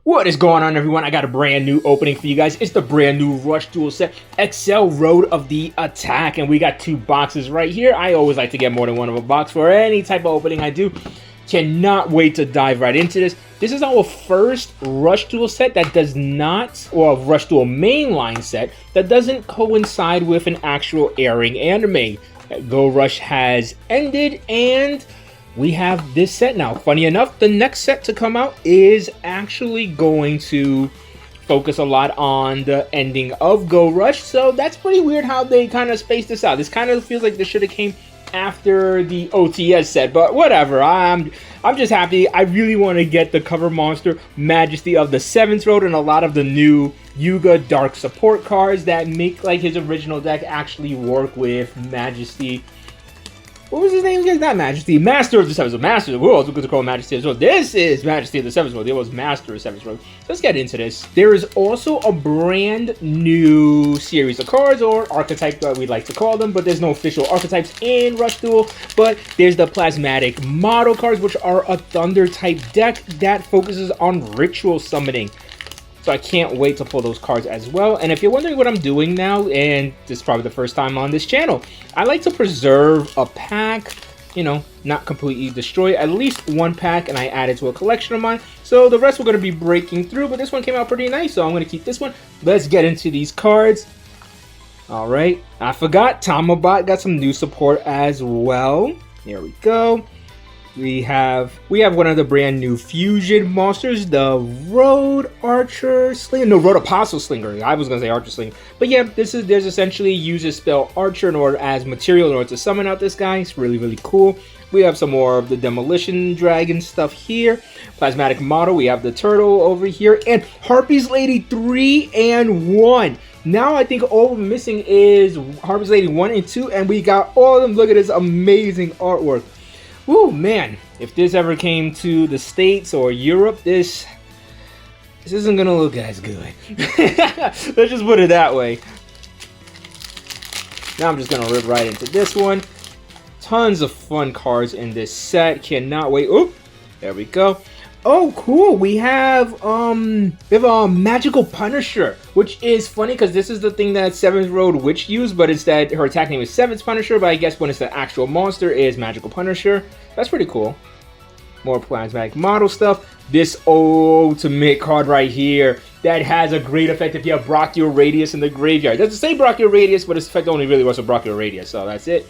What is going on, everyone? I got a brand new opening for you guys. It's the brand new Rush Duel set, Accel Road of the Attack, and we got two boxes right here. I always like to get more than one of a box for any type of opening I do. Cannot wait to dive right into this. This is our first Rush Duel set that does not, or Rush Duel mainline set, that doesn't coincide with an actual airing anime. Go Rush has ended, and we have this set now. Funny enough, the next set to come out is actually going to focus a lot on the ending of Go Rush, so that's pretty weird how they kind of spaced this out. This kind of feels like this should have came after the OTS set, but whatever. I'm just happy. I really want to get the cover monster Majesty of the 7th Road and a lot of the new Yuga Dark support cards that make like his original deck actually work with Majesty. What was his name again? Not Majesty. Master of the 7th Road. Master of the World. We're going to call him Majesty of the 7th Road. This is Majesty of the 7th Road. It was Master of the 7th Road. Let's get into this. There is also a brand new series of cards, or archetype that we like to call them, but there's no official archetypes in Rush Duel. But there's the Plasmatic Model cards, which are a Thunder type deck that focuses on ritual summoning. So I can't wait to pull those cards as well. And if you're wondering what I'm doing now, and this is probably the first time on this channel, I like to preserve a pack, you know, not completely destroy at least one pack, and I add it to a collection of mine. So the rest we're going to be breaking through, but this one came out pretty nice, so I'm going to keep this one. Let's get into these cards. All right, I forgot, Tamabot got some new support as well. There we go. We have one of the brand new fusion monsters, the Road Archer Slinger. No, Road Apostle Slinger. I was gonna say Archer Slinger, but yeah, there's essentially uses spell Archer in order as material in order to summon out this guy. It's really cool. We have some more of the Demolition Dragon stuff here. Plasmatic Model. We have the Turtle over here, and Harpy's Lady 3 and 1. Now I think all we're missing is Harpy's Lady 1 and 2, and we got all of them. Look at this amazing artwork. Woo, man, if this ever came to the States or Europe, this isn't gonna look as good. Let's just put it that way. Now I'm just gonna rip right into this one. Tons of fun cards in this set. Cannot wait. Oh, there we go. Oh, cool. We have a Magical Punisher, which is funny because this is the thing that 7th Road Witch used, but instead her attack name is 7th Punisher, but I guess when it's the actual monster is Magical Punisher. That's pretty cool. More Plasmatic Model stuff. This ultimate card right here that has a great effect if you have Brachial Radius in the graveyard. It doesn't say Brachial Radius, but its effect only really works with Brachial Radius, so that's it.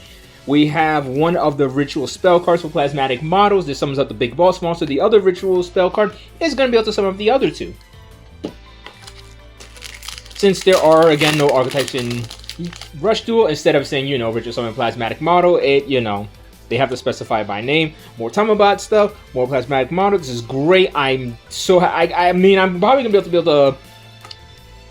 We have one of the ritual spell cards for Plasmatic Models. This summons up the big boss monster. The other ritual spell card is going to be able to summon up the other two. Since there are, again, no archetypes in Rush Duel, instead of saying, you know, ritual summon Plasmatic Model, you know, they have to specify by name. More Tamabot stuff, more Plasmatic Model. This is great. I'm so, I mean, I'm probably going to be able to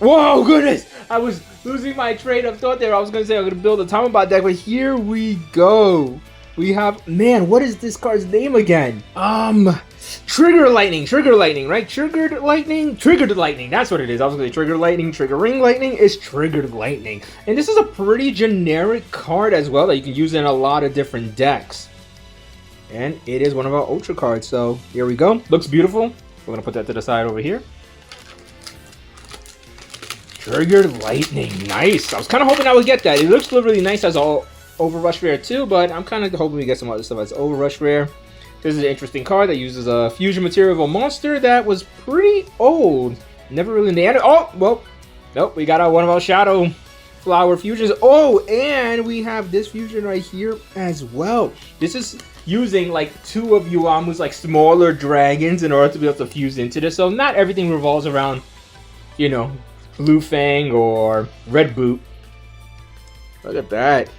whoa, goodness! I was losing my train of thought there. I was going to say I'm going to build a Tamabot deck, but here we go. We have, man, what is this card's name again? Trigger Lightning, right? Triggered Lightning, that's what it is. I was going to say Trigger Lightning, Triggering Lightning is Triggered Lightning. And this is a pretty generic card as well that you can use in a lot of different decks. And it is one of our Ultra cards, so here we go. Looks beautiful. We're going to put that to the side over here. Triggered Lightning, nice. I was kind of hoping I would get that. It looks really nice as all Over Rush Rare too, but I'm kind of hoping we get some other stuff as Over Rush Rare. This is an interesting card that uses a fusion material of a monster that was pretty old. Never really named it. Oh, well, nope, we got one of our Shadow Flower fusions. Oh, and we have this fusion right here as well. This is using like two of Yuamu's like smaller dragons in order to be able to fuse into this. So not everything revolves around, you know, Blue Fang or Red Boot. Look at that.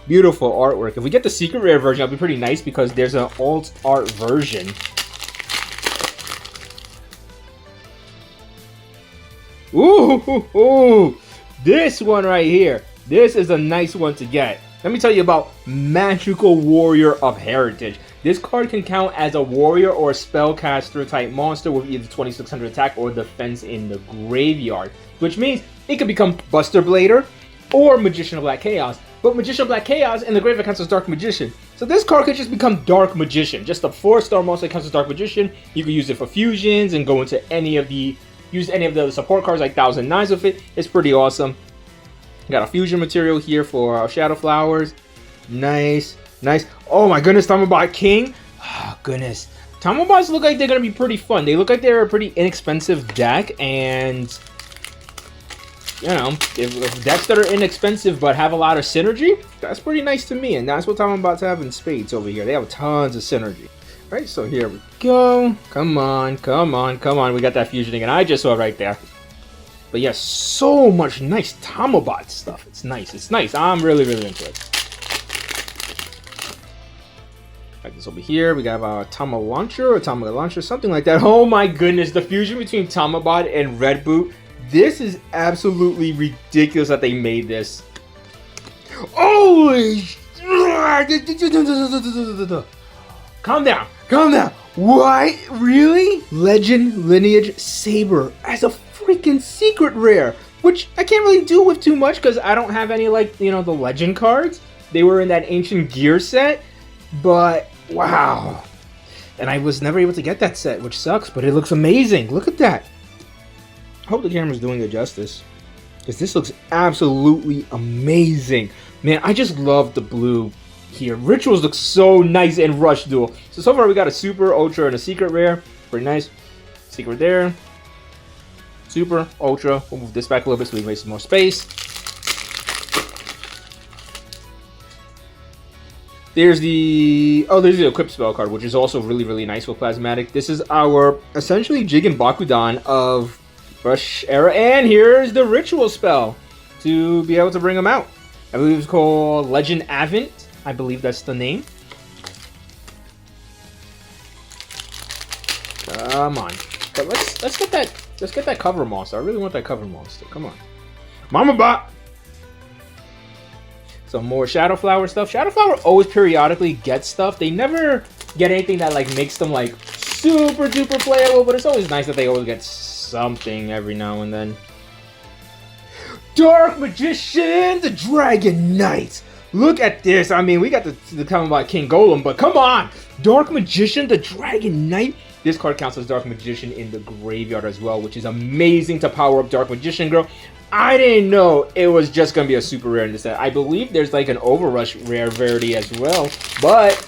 Beautiful artwork. If we get the secret rare version, that'll be pretty nice because there's an alt art version. Ooh, this one right here. This is a nice one to get. Let me tell you about Magical Warrior of Heritage. This card can count as a warrior or a spellcaster type monster with either 2600 attack or defense in the graveyard, which means it can become Buster Blader or Magician of Black Chaos. But Magician of Black Chaos in the graveyard counts as Dark Magician. So So this card could just become Dark Magician. Just a 4-star monster that comes with Dark Magician. You can use it for fusions and go into any of the support cards like Thousand Knives with it. It's pretty awesome. Got a fusion material here for Shadow Flowers. Nice, nice. Oh my goodness, Tamabot King. Oh goodness. Tamabots look like they're going to be pretty fun. They look like they're a pretty inexpensive deck, and you know, if decks that are inexpensive but have a lot of synergy, that's pretty nice to me, and that's what Tamabots have in spades over here. They have tons of synergy. All right, so here we go. Come on, come on, come on. We got that fusion again. I just saw it right there. But yeah, so much nice Tamabot stuff. It's nice. It's nice. I'm really, really into it. Like this over here, we got a Tama Launcher or Tama Launcher, something like that. Oh my goodness, the fusion between Tamabot and Red Boot. This is absolutely ridiculous that they made this. Holy! Calm down, calm down. What? Really? Legend Lineage Saber as a freaking secret rare, which I can't really do with too much because I don't have any, like, you know, the legend cards. They were in that Ancient Gear set, but wow. And I was never able to get that set, which sucks, but it looks amazing. Look at that. I hope the camera's doing it justice, because this looks absolutely amazing. Man, I just love the blue here. Rituals look so nice in Rush Duel. So far we got a Super, Ultra, and a Secret Rare. Pretty nice. Secret there. Super, Ultra. We'll move this back a little bit so we can make some more space. There's the Equip Spell card, which is also really, really nice with Plasmatic. This is our, essentially, Jigen Bakudan of Rush era. And here's the Ritual Spell to be able to bring them out. I believe it's called Legend Avent. I believe that's the name. Come on. But let's get that cover monster. I really want that cover monster. Come on. Mama Bot! Some more Shadow Flower stuff. Shadow Flower always periodically gets stuff. They never get anything that like makes them like super duper playable, but it's always nice that they always get something every now and then. Dark Magician, the Dragon Knight. Look at this. I mean, we got the comment about King Golem, but come on. Dark Magician, the Dragon Knight. This card counts as Dark Magician in the graveyard as well, which is amazing to power up Dark Magician, girl. I didn't know it was just going to be a super rare in this set. I believe there's like an Overrush rarity as well, but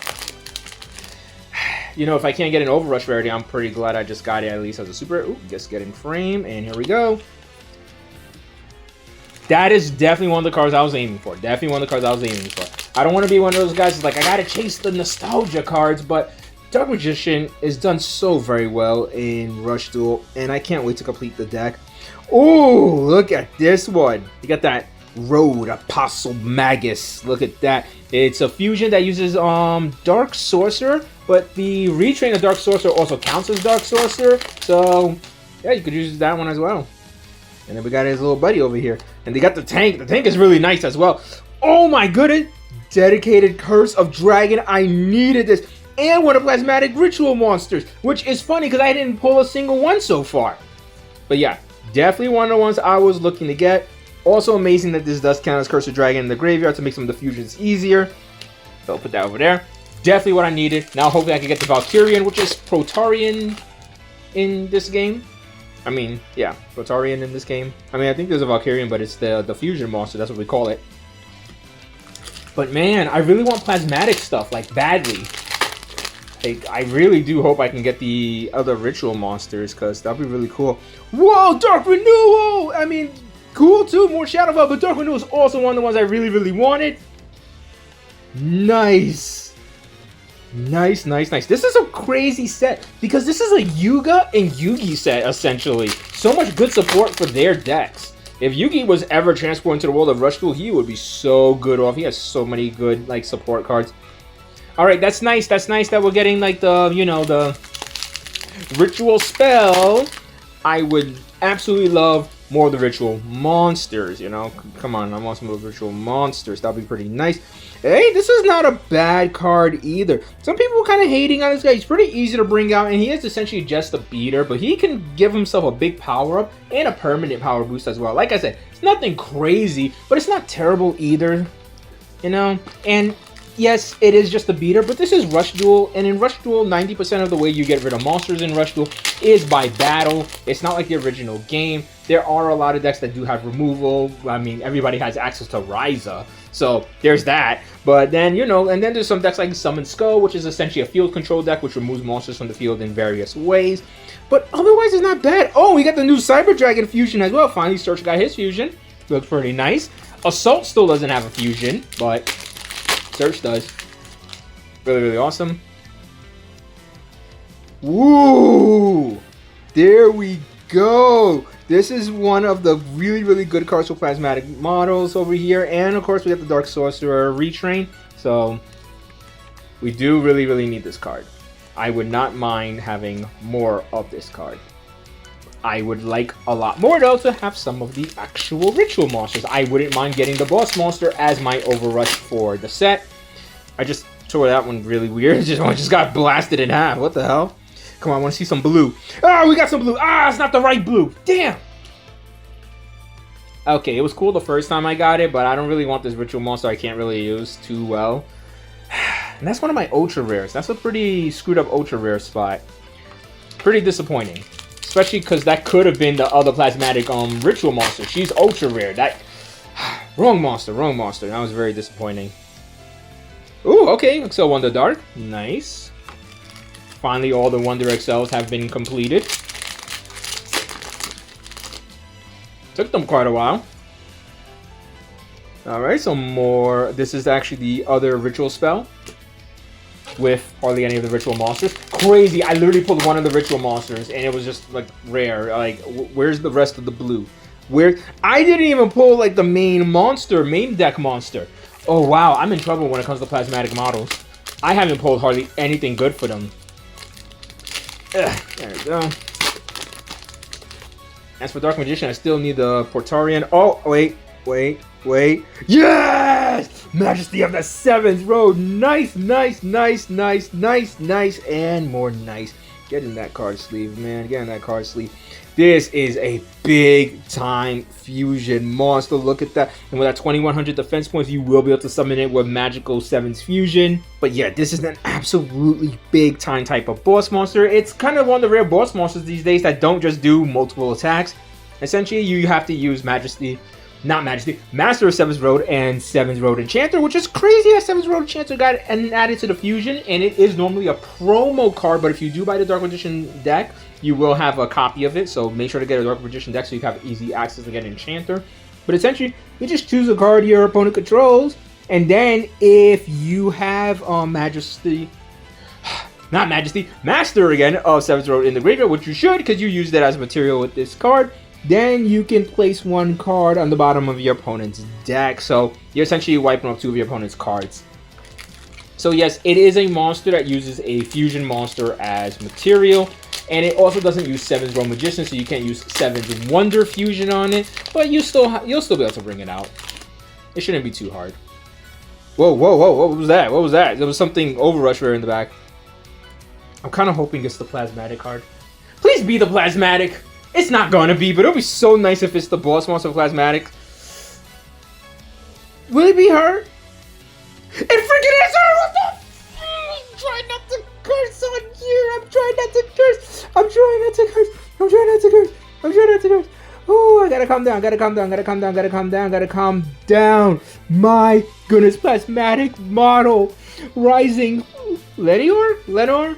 you know, if I can't get an Overrush rarity, I'm pretty glad I just got it at least as a super. Ooh, just get in frame, and here we go. That is definitely one of the cards I was aiming for. Definitely one of the cards I was aiming for. I don't want to be one of those guys who's like, I gotta chase the nostalgia cards, but Dark Magician is done so very well in Rush Duel, and I can't wait to complete the deck. Oh, look at this one. You got that Road Apostle Magus. Look at that. It's a fusion that uses Dark Sorcerer, but the retrain of Dark Sorcerer also counts as Dark Sorcerer. So, yeah, you could use that one as well. And then we got his little buddy over here. And they got the tank. The tank is really nice as well. Oh my goodness. Dedicated Curse of Dragon. I needed this. And one of Plasmatic Ritual monsters, which is funny because I didn't pull a single one so far. But yeah, definitely one of the ones I was looking to get. Also amazing that this does count as Curse of Dragon in the graveyard to make some of the fusions easier. So I'll put that over there. Definitely what I needed. Now hopefully I can get the Valkyrian, which is Protarian in this game. I mean, yeah, Protarian in this game. I mean, I think there's a Valkyrian, but it's the fusion monster. That's what we call it. But man, I really want Plasmatic stuff, like badly. Like, I really do hope I can get the other Ritual monsters, because that'd be really cool. Whoa, Dark Renewal! I mean, cool too, more Shadowfell, but Dark Renewal is also one of the ones I really, really wanted. Nice. Nice, nice, nice. This is a crazy set, because this is a Yuga and Yugi set, essentially. So much good support for their decks. If Yugi was ever transported into the world of Rush Duel, he would be so good off. He has so many good, like, support cards. Alright, that's nice. That's nice that we're getting, like, the, you know, the Ritual Spell. I would absolutely love more of the Ritual Monsters, you know? Come on, I want some of the Ritual Monsters. That'd be pretty nice. Hey, this is not a bad card either. Some people are kind of hating on this guy. He's pretty easy to bring out, and he is essentially just a beater, but he can give himself a big power-up and a permanent power boost as well. Like I said, it's nothing crazy, but it's not terrible either, you know? And yes, it is just a beater, but this is Rush Duel, and in Rush Duel, 90% of the way you get rid of monsters in Rush Duel is by battle. It's not like the original game. There are a lot of decks that do have removal. I mean, everybody has access to Ryza, so there's that. But then, you know, and then there's some decks like Summon Skull, which is essentially a field control deck, which removes monsters from the field in various ways. But otherwise, it's not bad. Oh, we got the new Cyber Dragon fusion as well. Finally, Search got his fusion. Looks pretty nice. Assault still doesn't have a fusion, but Search does. Really, really awesome. Woo! There we go. This is one of the really, really good cards for Plasmatic models over here. And, of course, we got the Dark Sorcerer Retrain. So, we do really, really need this card. I would not mind having more of this card. I would like a lot more, though, to have some of the actual ritual monsters. I wouldn't mind getting the boss monster as my Overrush for the set. I just tore that one really weird. Just got blasted in half. What the hell? Come on, I want to see some blue. Ah, we got some blue. Ah, it's not the right blue. Damn. Okay, it was cool the first time I got it, but I don't really want this ritual monster I can't really use too well. And that's one of my ultra rares. That's a pretty screwed up ultra rare spot. Pretty disappointing. Especially because that could have been the other Plasmatic ritual monster. She's ultra rare. That wrong monster, wrong monster. That was very disappointing. Ooh, okay. Accel Wonder Dark. Nice. Finally, all the Wonder Accels have been completed. Took them quite a while. Alright, so more. This is actually the other ritual spell. With hardly any of the ritual monsters. Crazy, I literally pulled one of the ritual monsters and it was just like rare. Like, where's the rest of the blue? Where I didn't even pull like the main monster, main deck monster. Oh wow, I'm in trouble when it comes to Plasmatic models. I haven't pulled hardly anything good for them. Ugh, there we go. As for Dark Magician, I still need the Portarian. Oh, wait. Yes! Majesty of the Seventh Road. Nice, and more nice. Get in that card sleeve, man. Get in that card sleeve. This is a big time fusion monster. Look at that. And with that 2100 defense points, you will be able to summon it with Magical 7's fusion. But yeah, this is an absolutely big time type of boss monster. It's kind of one of the rare boss monsters these days that don't just do multiple attacks. Essentially, you have to use Master of Seven's Road and Seven's Road Enchanter, which is crazy that Seven's Road Enchanter got added to the fusion, and it is normally a promo card, but if you do buy the Dark Magician deck, you will have a copy of it, so make sure to get a Dark Magician deck so you have easy access to get an Enchanter. But essentially, you just choose a card your opponent controls, and then if you have Master again of Seven's Road in the graveyard, which you should, because you use that as material with this card, then you can place one card on the bottom of your opponent's deck. So you're essentially wiping off two of your opponent's cards. So yes, it is a monster that uses a fusion monster as material. And it also doesn't use Seven's Road Magician, so you can't use Seven's Wonder Fusion on it. But you'll still be able to bring it out. It shouldn't be too hard. Whoa, what was that? What was that? There was something Overrush rare in the back. I'm kind of hoping it's the Plasmatic card. Please be the Plasmatic! It's not gonna be, but it'll be so nice if it's the boss monster Plasmatic. Will it be her? It freaking is her! What the f? I'm trying not to curse on here. I'm trying not to curse. Oh, I gotta calm down. My goodness, Plasmatic model. Rising. Lenore?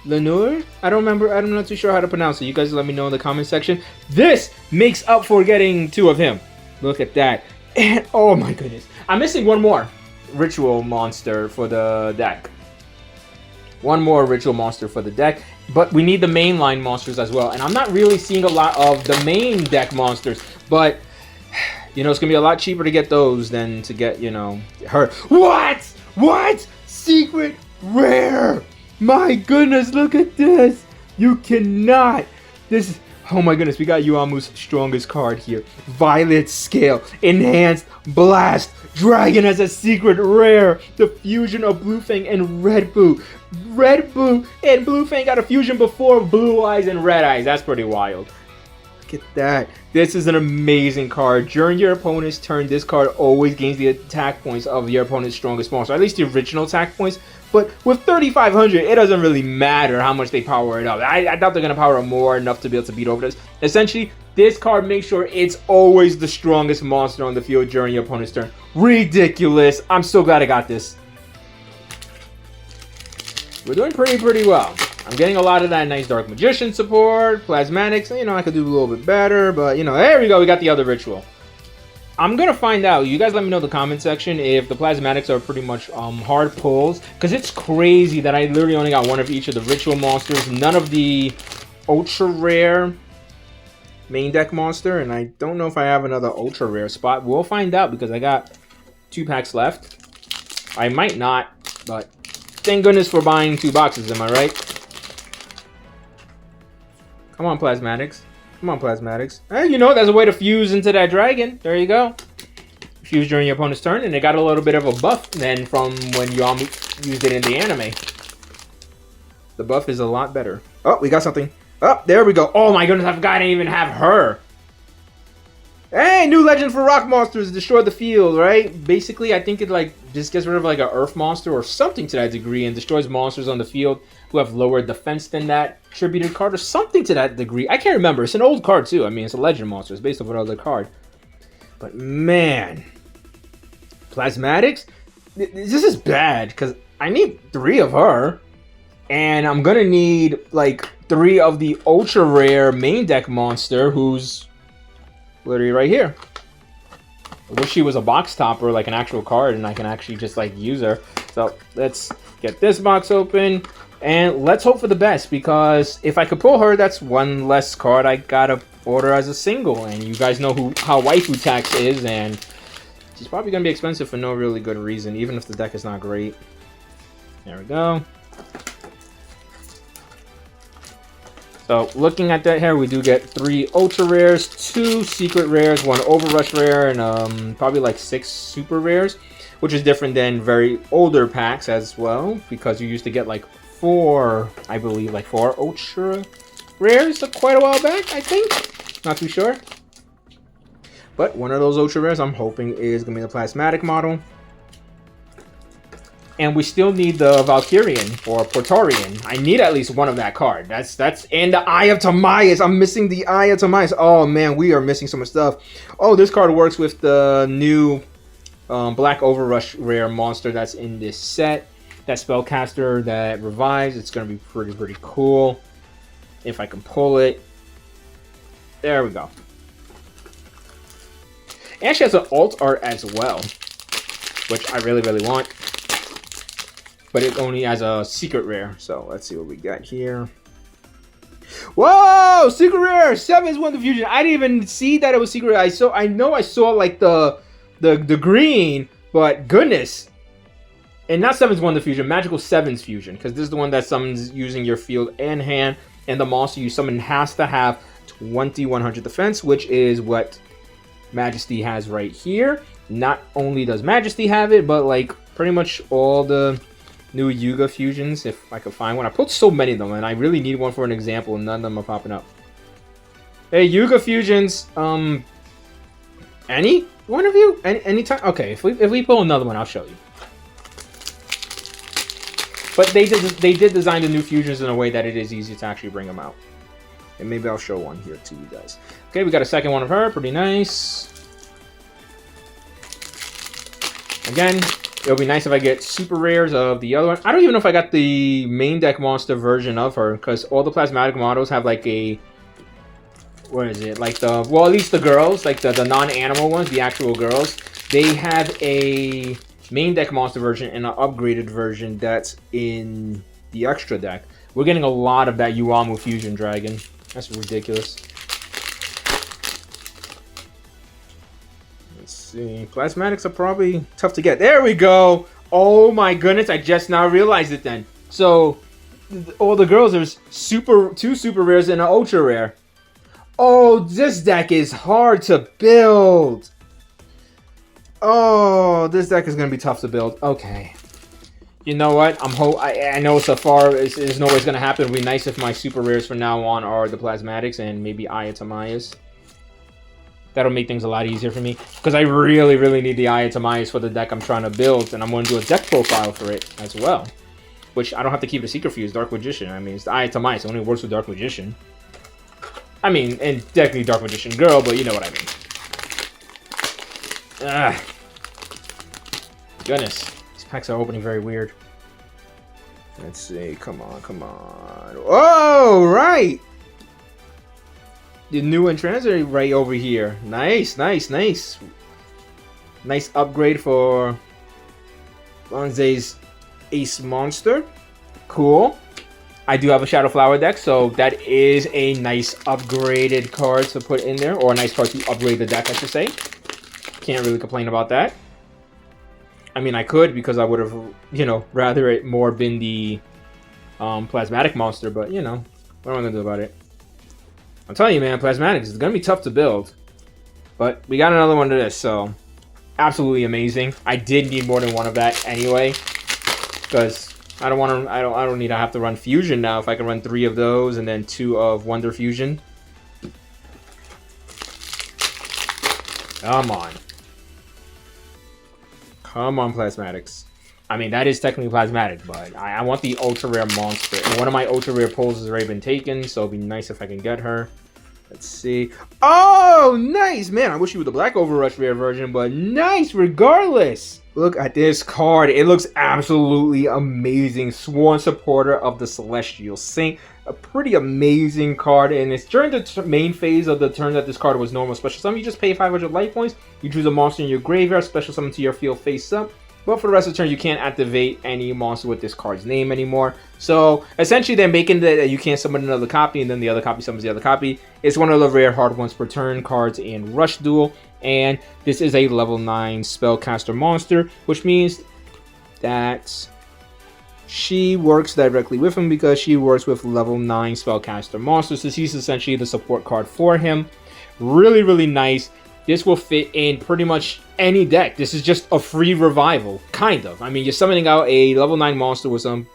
I don't remember. I'm not too sure how to pronounce it. You guys let me know in the comment section. This makes up for getting two of him. Look at that. And oh my goodness. I'm missing one more ritual monster for the deck. One more ritual monster for the deck. But we need the mainline monsters as well. And I'm not really seeing a lot of the main deck monsters. But, you know, it's going to be a lot cheaper to get those than to get, you know, her. What? Secret rare. My goodness, look at this. You cannot. This, oh my goodness, we got Yuamu's strongest card here. Violet Scale, Enhanced Blast, Dragon as a secret rare. The fusion of Blue Fang and Red Boo. Red Boo and Blue Fang got a fusion before Blue Eyes and Red Eyes. That's pretty wild. Look at that. This is an amazing card. During your opponent's turn, this card always gains the attack points of your opponent's strongest monster. At least the original attack points. But with 3,500, it doesn't really matter how much they power it up. I doubt they're going to power it more enough to be able to beat over this. Essentially, this card makes sure it's always the strongest monster on the field during your opponent's turn. Ridiculous. I'm so glad I got this. We're doing pretty well. I'm getting a lot of that nice Dark Magician support, Plasmatics. You know, I could do a little bit better, but, you know, there we go. We got the other Ritual. I'm going to find out. You guys let me know in the comment section if the Plasmatics are pretty much hard pulls. Because it's crazy that I literally only got one of each of the Ritual monsters. None of the Ultra Rare main deck monster. And I don't know if I have another Ultra Rare spot. We'll find out because I got 2 packs left. I might not, but thank goodness for buying 2 boxes, am I right? Come on, Plasmatics. Come on, Plasmatics. Hey, you know, there's a way to fuse into that dragon. There you go. Fuse during your opponent's turn, and it got a little bit of a buff then from when you used it in the anime. The buff is a lot better. Oh, we got something. Oh, there we go. Oh my goodness, I forgot I didn't even have her. Hey, new legend for rock monsters. Destroy the field, right? Basically, I think it like just gets rid of like an earth monster or something to that degree and destroys monsters on the field who have lower defense than that attributed card or something to that degree. I can't remember. It's an old card too. I mean, it's a legend monster. It's based off another card. But man, Plasmatics, this is bad because I need 3 of her. And I'm going to need like 3 of the ultra rare main deck monster who's literally right here. I wish she was a box topper, like an actual card, and I can actually just like use her. So let's get this box open. And let's hope for the best, because if I could pull her, that's 1 less card I gotta order as a single. And you guys know how waifu tax is, and she's probably gonna be expensive for no really good reason, even if the deck is not great. There we go. So looking at that here, we do get 3 ultra rares, 2 secret rares, 1 overrush rare, and probably like 6 super rares, which is different than very older packs as well, because you used to get like 4, I believe, like 4 ultra rares quite a while back, I think. Not too sure. But one of those ultra rares I'm hoping is going to be the Plasmatic model. And we still need the Valkyrian or Portorian. I need at least 1 of that card. That's and the Eye of Timaeus. I'm missing the Eye of Timaeus. Oh man, we are missing so much stuff. Oh, this card works with the new Black Overrush rare monster that's in this set. That spellcaster that revives. It's gonna be pretty cool. If I can pull it. There we go. It actually has an alt art as well, which I really want. But it only has a secret rare. So let's see what we got here. Whoa! Secret rare! 7's Wonder Fusion. I didn't even see that it was secret rare. I know I saw like the green, but goodness. And not 7's Wonder Fusion, Magical 7's Fusion. Because this is the one that summons using your field and hand. And the monster you summon has to have 2100 defense, which is what Majesty has right here. Not only does Majesty have it, but like pretty much all the new Yuga fusions, if I could find one. I pulled so many of them, and I really need one for an example, and none of them are popping up. Hey, Yuga fusions, any one of you? Anytime? Okay, if we pull another one, I'll show you. But they did design the new fusions in a way that it is easy to actually bring them out. And maybe I'll show one here to you guys. Okay, we got a second one of her. Pretty nice. Again, it'll be nice if I get super rares of the other one. I don't even know if I got the main deck monster version of her, because all the Plasmatic models have like a... What is it? Like the... Well, at least the girls, like the non-animal ones, the actual girls, they have a main deck monster version and an upgraded version that's in the extra deck. We're getting a lot of that Yuamu Fusion Dragon. That's ridiculous. Let's see. Plasmatics are probably tough to get. There we go. Oh my goodness. I just now realized it then. So, all the girls, there's 2 super rares and an ultra rare. Oh, this deck is hard to build. Oh, this deck is going to be tough to build. Okay. You know what? I know so far it's no ways gonna happen. It'd be nice if my super rares from now on are the plasmatics and maybe Ayatamayas. That'll make things a lot easier for me because I really, really need the Ayatamayas for the deck I'm trying to build, and I'm going to do a deck profile for it as well. Which I don't have to keep a secret fuse, Dark Magician. I mean, it's the Ayatamayas. It only works with Dark Magician. I mean, and technically Dark Magician Girl, but you know what I mean. Ah. Goodness. These packs are opening very weird. Let's see. Come on, come on. Oh, right! The new entrance are right over here. Nice, nice, nice. Nice upgrade for Bonze's Ace Monster. Cool. I do have a Shadow Flower deck, so that is a nice upgraded card to put in there, or a nice card to upgrade the deck, I should say. Can't really complain about that. I mean, I could, because I would have, you know, rather it more been the Plasmatic Monster, but, you know, what am I going to do about it? I'm telling you, man, Plasmatics is going to be tough to build. But we got another one of this, so absolutely amazing. I did need more than one of that anyway, because I don't need to have to run Fusion now. If I can run 3 of those and then 2 of Wonder Fusion. Come on. Come on, Plasmatics. I mean, that is technically Plasmatic, but I want the Ultra Rare Monster. And one of my Ultra Rare pulls has already been taken, so it'd be nice if I can get her. Let's see. Oh, nice! Man, I wish you were the Black Overrush Rare version, but nice regardless! Look at this card. It looks absolutely amazing. Sworn Supporter of the Celestial Saint. A pretty amazing card, and it's during the main phase of the turn that this card was normal special summon. You just pay 500 life points. You choose a monster in your graveyard, special summon to your field face up. But for the rest of the turn, you can't activate any monster with this card's name anymore. So, essentially, they're making that you can't summon another copy, and then the other copy summons the other copy. It's one of the rare hard ones per turn cards in Rush Duel. And this is a level 9 spellcaster monster, which means that she works directly with him because she works with level 9 spellcaster monsters. So she's essentially the support card for him. Really, really nice. This will fit in pretty much any deck. This is just a free revival, kind of. I mean, you're summoning out a level 9 monster with some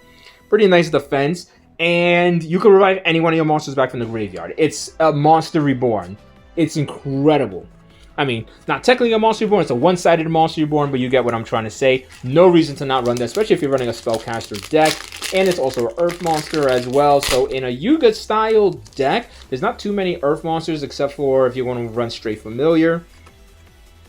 pretty nice defense, and you can revive any one of your monsters back from the graveyard. It's a Monster Reborn. It's incredible. I mean, not technically a Monster Reborn, it's a one-sided Monster Reborn, but you get what I'm trying to say. No reason to not run that, especially if you're running a Spellcaster deck. And it's also an Earth Monster as well. So in a Yuga-style deck, there's not too many Earth Monsters, except for if you want to run straight Familiar.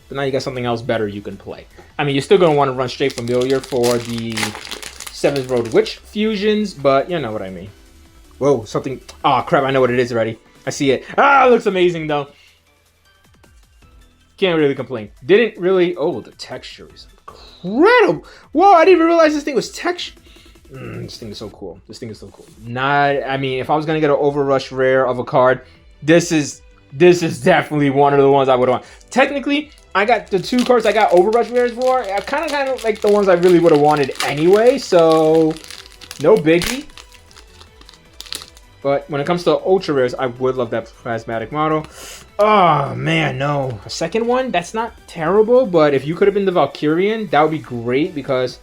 But now you got something else better you can play. I mean, you're still going to want to run straight Familiar for the 7th Road Witch fusions, but you know what I mean. Whoa, something... Oh, crap, I know what it is already. I see it. Ah, it looks amazing, though. Can't really complain. Didn't really... Oh, the texture is incredible. Whoa, I didn't even realize this thing was texture. This thing is so cool. This thing is so cool. I mean, if I was going to get an Overrush rare of a card, this is definitely one of the ones I would want. Technically, I got the 2 cards I got Overrush rares for. Kind of like the ones I really would have wanted anyway, so no biggie. But when it comes to Ultra Rares, I would love that Plasmatic model. Oh, man, no. A second one? That's not terrible, but if you could have been the Valkyrian, that would be great, because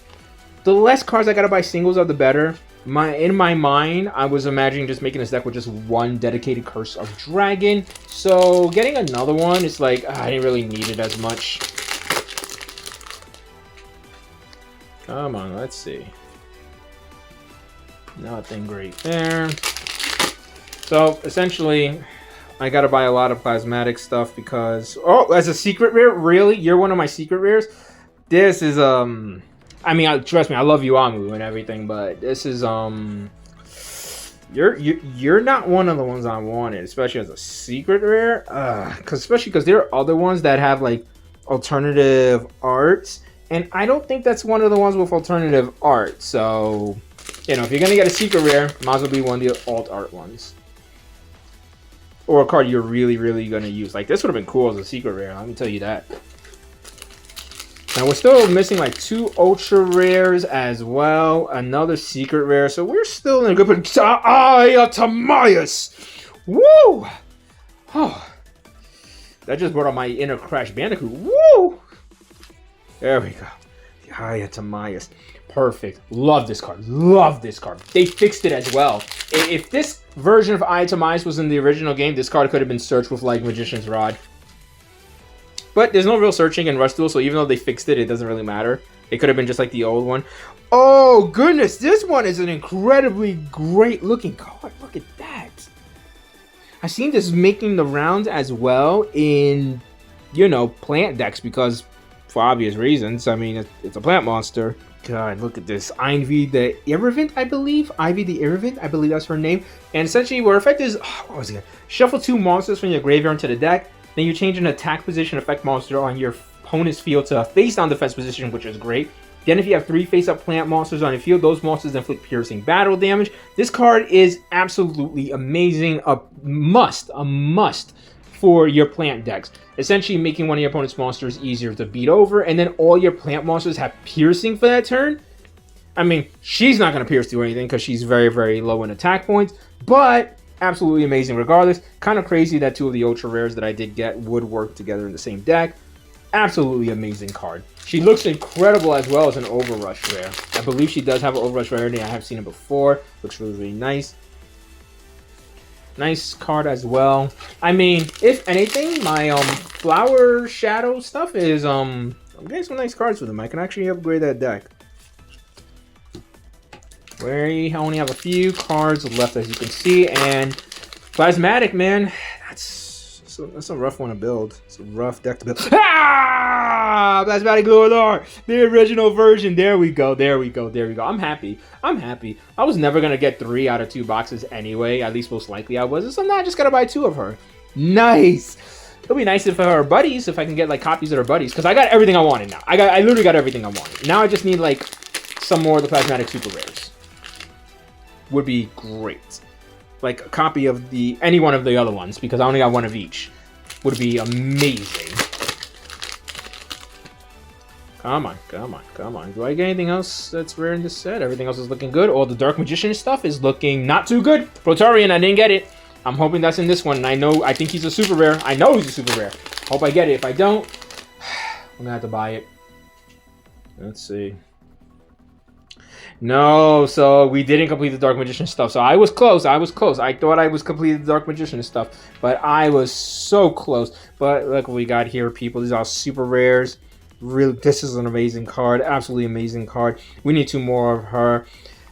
the less cards I gotta buy singles are, the better. In my mind, I was imagining just making this deck with just one dedicated Curse of Dragon. So getting another one, it's like, I didn't really need it as much. Come on, let's see. Nothing great there. So, essentially, I gotta buy a lot of Plasmatic stuff because... Oh, as a secret rare? Really? You're one of my secret rares? This is, I mean, trust me, I love Yuamu and everything, but this is, You're not one of the ones I wanted, especially as a secret rare. Especially because there are other ones that have, like, alternative arts, and I don't think that's one of the ones with alternative art, so... You know, if you're gonna get a secret rare, might as well be one of the alt art ones. Or a card you're really, really gonna use. Like, this would have been cool as a secret rare, let me tell you that. Now, we're still missing, like, 2 ultra rares as well. Another secret rare, so we're still in a good position. Ayatamayas! Woo! Oh. That just brought up my inner Crash Bandicoot. Woo! There we go. The Ayatamayas. Perfect. Love this card. Love this card. They fixed it as well. If this version of Itemize was in the original game, this card could have been searched with like Magician's Rod. But there's no real searching in Rush Duel, so even though they fixed it, it doesn't really matter. It could have been just like the old one. Oh, goodness. This one is an incredibly great looking card. Look at that. I've seen this making the rounds as well in, you know, plant decks because, for obvious reasons, I mean, it's a plant monster. God, look at this. Ivy the Irrevent, I believe. Ivy the Irrevent, I believe that's her name. And essentially, what effect is, what was it? Shuffle 2 monsters from your graveyard into the deck. Then you change an attack position effect monster on your opponent's field to a face-down defense position, which is great. Then if you have 3 face-up plant monsters on your field, those monsters inflict piercing battle damage. This card is absolutely amazing. A must for your plant decks. Essentially making one of your opponent's monsters easier to beat over, and then all your plant monsters have piercing for that turn. I mean, she's not going to pierce through anything because she's very, very low in attack points, but absolutely amazing regardless. Kind of crazy that 2 of the ultra rares that I did get would work together in the same deck. Absolutely amazing card. She looks incredible as well as an Overrush rare. I believe she does have an Overrush rarity. I have seen it before. Looks really, really nice. Nice card as well. I mean, if anything, my Flower Shadow stuff is I'm getting some nice cards with them. I can actually upgrade that deck. We only have a few cards left, as you can see, and Plasmatic, man, that's a rough one to build. It's a rough deck to build. Ah! Plasmatic Luador, the original version. There we go. There we go. There we go. I'm happy. I'm happy. I was never gonna get 3 out of 2 boxes anyway. At least most likely I was. So now I just gotta buy 2 of her. Nice. It'll be nice if her buddies, if I can get like copies of her buddies, because I got everything I wanted now. I literally got everything I wanted. Now I just need like some more of the Plasmatic Super Rares. Would be great. Like a copy of any one of the other ones, because I only got 1 of each. Would be amazing. Come on, come on, come on. Do I get anything else that's rare in this set? Everything else is looking good. All the Dark Magician stuff is looking not too good. Protarian, I didn't get it. I'm hoping that's in this one. And I think he's a super rare. I know he's a super rare. Hope I get it. If I don't, I'm gonna have to buy it. Let's see. No, so we didn't complete the Dark Magician stuff. So I was close. I was close. I thought I was completed the Dark Magician stuff, but I was so close. But look what we got here, people. These are super rares. Really, this is an amazing card. Absolutely amazing card. We need 2 more of her.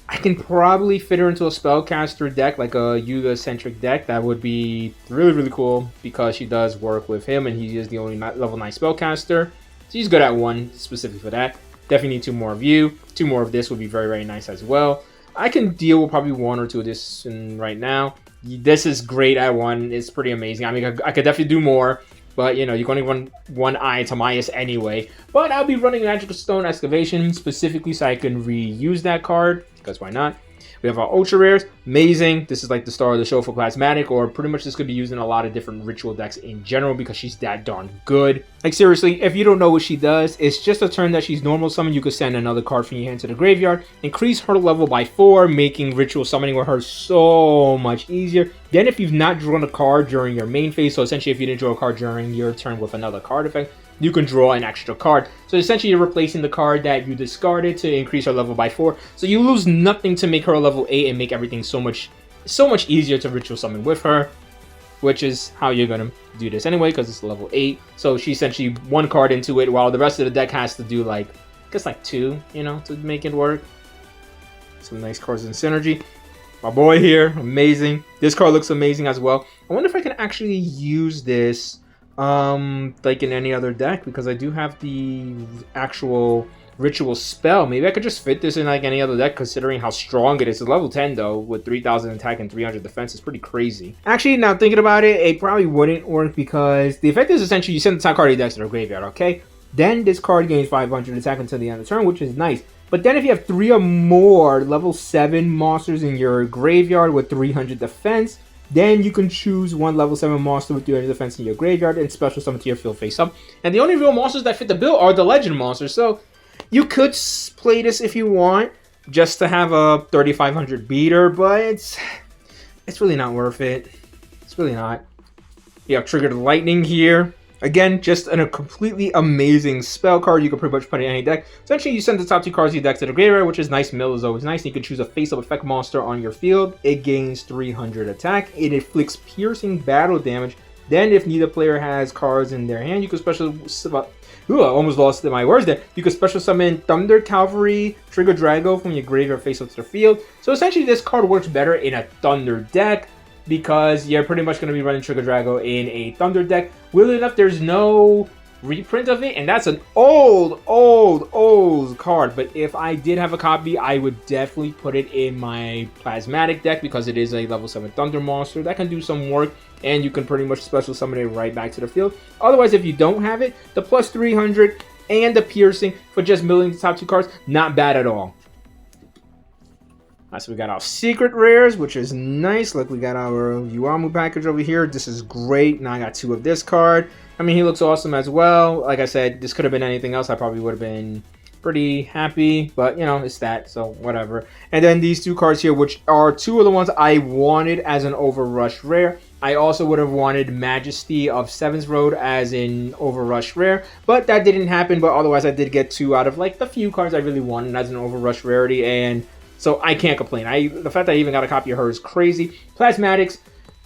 I can probably fit her into a spellcaster deck, like a Yuga-centric deck. That would be really, really cool because she does work with him, and he is the only level 9 spellcaster. So he's good at 1 specifically for that. Definitely need 2 more of you. 2 more of this would be very, very nice as well. I can deal with probably 1 or 2 of this right now. This is great at 1. It's pretty amazing. I mean, I could definitely do more. But, you know, you're going to run 1 Itemize anyway. But I'll be running Magical Stone Excavation specifically so I can reuse that card. Because why not? We have our Ultra Rares. Amazing. This is like the star of the show for Plasmatic. Or pretty much this could be used in a lot of different ritual decks in general because she's that darn good. Like seriously, if you don't know what she does, it's just a turn that she's normal summon. You could send another card from your hand to the graveyard. Increase her level by 4, making ritual summoning with her so much easier. Then if you've not drawn a card during your main phase, so essentially if you didn't draw a card during your turn with another card effect, you can draw an extra card. So essentially you're replacing the card that you discarded to increase her level by 4. So you lose nothing to make her a level 8 and make everything so much easier to ritual summon with her, which is how you're going to do this anyway because it's level 8. So she essentially 1 card into it while the rest of the deck has to do like, I guess like 2, you know, to make it work. Some nice cards in synergy. My boy here, amazing. This card looks amazing as well. I wonder if I can actually use this like in any other deck because I do have the actual ritual spell. Maybe I could just fit this in like any other deck considering how strong it is. It's level 10 though with 3000 attack and 300 defense. It's pretty crazy. Actually, now thinking about it, it probably wouldn't work because the effect is essentially you send the top card of your deck to the graveyard, okay? Then this card gains 500 attack until the end of the turn, which is nice. But then if you have 3 or more level 7 monsters in your graveyard with 300 defense, then you can choose 1 level 7 monster with 300 defense in your graveyard and special summon to your field face up. And the only real monsters that fit the bill are the legend monsters. So you could play this if you want, just to have a 3500 beater, but it's really not worth it. It's really not. You have Triggered Lightning here. Again, just a completely amazing spell card. You can pretty much put in any deck. Essentially, you send the top 2 cards of your deck to the graveyard, which is nice. Mill is always nice. You can choose a face-up effect monster on your field. It gains 300 attack. It inflicts piercing battle damage. Then, if neither player has cards in their hand, you can special... Ooh, I almost lost my words there. You can special summon Thunder Cavalry, Trigger Drago from your graveyard face-up to the field. So essentially, this card works better in a Thunder deck, because you're pretty much going to be running Trigger Drago in a Thunder deck. Weirdly enough, there's no reprint of it, and that's an old card. But if I did have a copy, I would definitely put it in my Plasmatic deck, because it is a level 7 Thunder monster that can do some work, and you can pretty much special summon it right back to the field. Otherwise, if you don't have it, the plus 300 and the piercing for just milling the top 2 cards, not bad at all. So we got our secret rares, which is nice. Look, we got our Yuamu package over here. This is great. Now I got 2 of this card. I mean, he looks awesome as well. Like I said, this could have been anything else. I probably would have been pretty happy, but you know, it's that, so whatever. And then these 2 cards here, which are 2 of the ones I wanted as an Overrush rare. I also would have wanted Majesty of Seven's Road as an Overrush rare, but that didn't happen. But otherwise, I did get 2 out of like the few cards I really wanted as an Overrush rarity, and so I can't complain. The fact that I even got a copy of her is crazy. Plasmatics,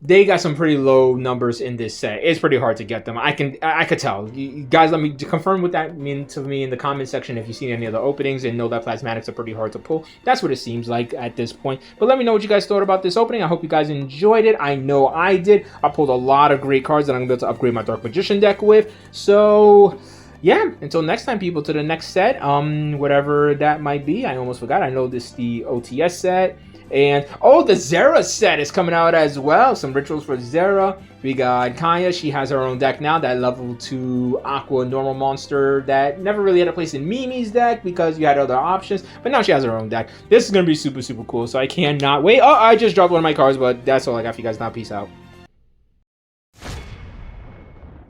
they got some pretty low numbers in this set. It's pretty hard to get them. I could tell. You guys, let me confirm what that means to me in the comment section if you've seen any of the openings and know that Plasmatics are pretty hard to pull. That's what it seems like at this point. But let me know what you guys thought about this opening. I hope you guys enjoyed it. I know I did. I pulled a lot of great cards that I'm going to be able to upgrade my Dark Magician deck with. So yeah, until next time, people, to the next set, whatever that might be. I almost forgot. I know this is the OTS set. And, oh, the Zera set is coming out as well. Some rituals for Zera. We got Kaya. She has her own deck now. That level 2 Aqua normal monster that never really had a place in Mimi's deck because you had other options. But now she has her own deck. This is going to be super, super cool. So I cannot wait. Oh, I just dropped one of my cards, but that's all I got for you guys now. Peace out.